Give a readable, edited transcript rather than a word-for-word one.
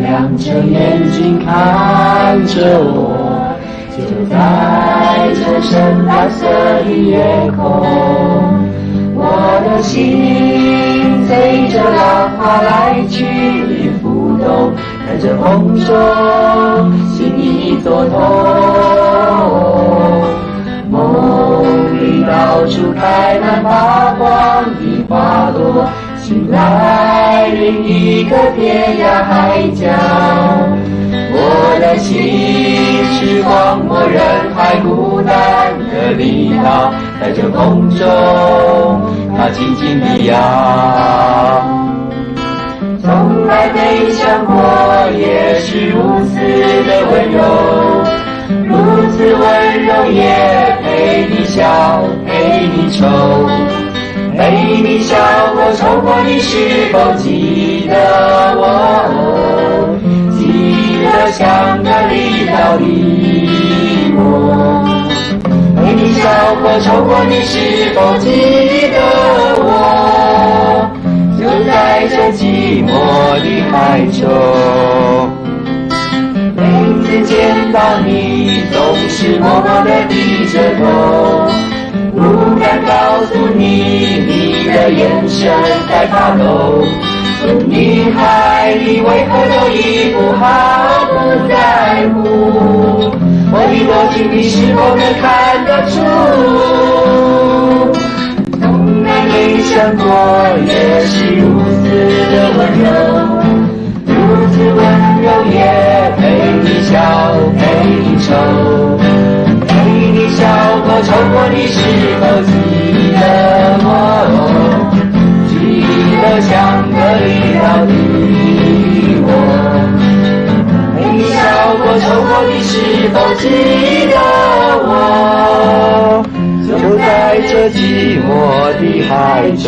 亮着眼睛看着我，就在这深蓝色的夜空，我的心随着浪花来去浮动，看着风中心一朵朵，梦里到处开满发光的花朵，醒来另一个天涯海角，我的心是荒漠人海孤单的离岛，在这风中它轻轻地摇，从来没想过也是如此的温柔，如此温柔也陪你笑陪你愁，陪你笑过愁过，你是否记得我？记得像个离岛的我。陪你笑过愁过，你是否记得我？就在这寂寞的海中，每次见到你，总是默默地低着头。不敢告诉你，你的眼神在发抖。女孩，你为何都一副毫不在乎？我的多情你是否能看得出？从来没想过，也是如此的温柔，如此温柔也陪你笑陪你愁。你笑过愁过，你是否记得我？记得像个离岛的我。陪你笑过愁过，你是否记得我？就在这寂寞的海中。